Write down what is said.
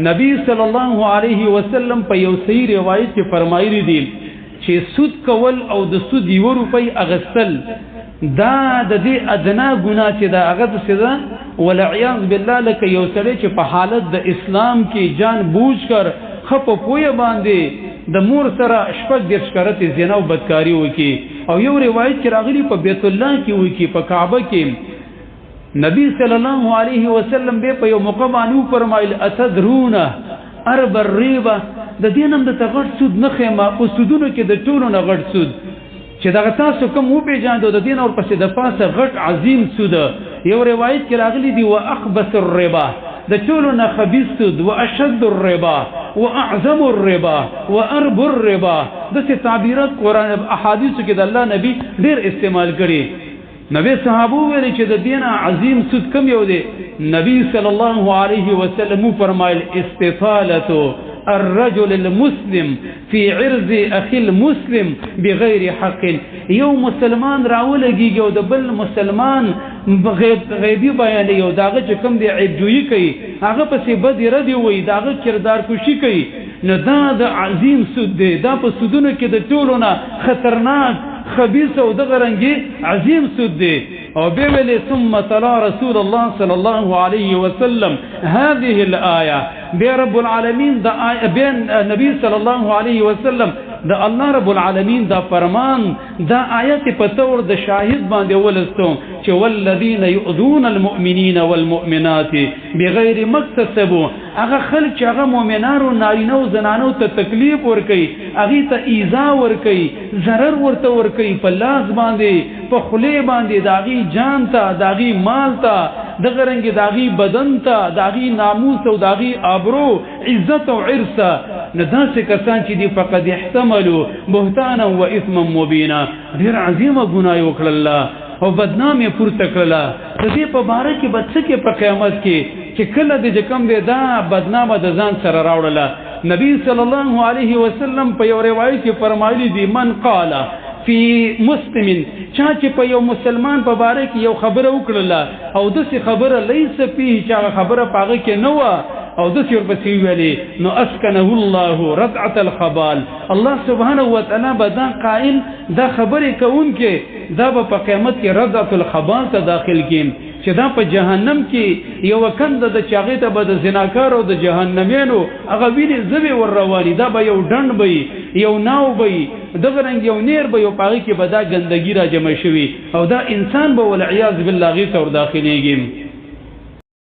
نبی صلی الله علیه وسلم په یو صحیح روایت کې فرمایلی دی چې سود کول او د سود 1 روپۍ اغستل دا د دې ادنا ګناه چې دا هغه څه ده ولعیاذ بالله لکه یو سړی چې په حالت د اسلام کې جان بوج کر خپ پوی باندې د مور سره شپږ د شکرت زنا او بدکاری وکي او یو روایت کې راغلی په بیت الله کې وکي په کعبه کې نبی صلی الله علیه وسلم به په یو موقع باندې فرمایل اتدرون ارب الربا د دینم د تغړ سود نه خېما په سودونو کې د ټولو نه غړ سود چې دغه تاسو کوم و پیژاندو د دین او پسې د پاسه غټ عظیم سود یو روایت کې راغلی دی واخبث الربا د ټولو نه خبيث سود واشد الربا واعظم الربا وارب الربا د څه تعبیرات قران احادیث کې د الله نبی ډیر استعمال کړي نبی صحابه ویل چې د دین عظیم سود کم یو دی نبی صلی الله علیه وسلم فرمایل استطاله الرجل المسلم في عرض اخي المسلم بغير حق یو مسلمان راولږي یو د بل مسلمان غیبی بیان یو داغه چې کوم دی عیب جوړی کوي هغه پسې بد ردی وي داغه کردار کوشي کوي نه دا د عظیم سود دی دا په سودونو کې د ټولو نه خطرناک خبيث او دغه رنګي عظیم سود دی او به ویل ثم تلا رسول الله صلی الله علیه وسلم هذه الايه به رب العالمین د بین نبی صلی الله علیه وسلم د الله رب العالمین دا فرمان دا آیت په تور د شاهد باندې ولستو چې والذین یؤذون المؤمنین والمؤمنات بغیر مکتسبوا هغه خلک چې هغه مؤمنانو نارینه او زنانو ته تکلیف ور کوي هغه ته ایذا ور کوي ضرر ورته ور کوي په لاس باندې په خله باندې داغي جان ته داغي مال ته دغه رنګ داغي بدن ته داغي ناموس او داغي ابرو عزت او عرس نه داسې کسان چې دی فقط احتملوا بهتانا و اثما مبینا ډیر عظیمه ګناه وکړل او بدنامي پورته کړله د دې په باره کې بچکه په قیامت کې چې کله د کم دی دا بدنامه د ځان سره راوړله نبی صلی الله علیه وسلم په یو روایت کې فرمایلی دی من قال فی مسلم چا چې په یو مسلمان په باره کې یو خبره وکړله او داسې خبره لیس فيه چې خبره پاغه کې نه و او د څیر په ویلي نو اسکنه الله رضعه الخبال الله سبحانه و تعالی به قائل دا خبره کوون کې دا په قیامت کې رضعه الخبال ته داخل کیم چې دا په جهنم کې یو کند د چاغې ته به د زناکار او د جهنميانو هغه ویني زوی ور رواني دا به یو ډند به یو ناو به دغه رنګ یو نیر به یو پاغي کې به دا ګندګي را جمع شوي او دا انسان به ول عیاذ بالله غي تور داخليږي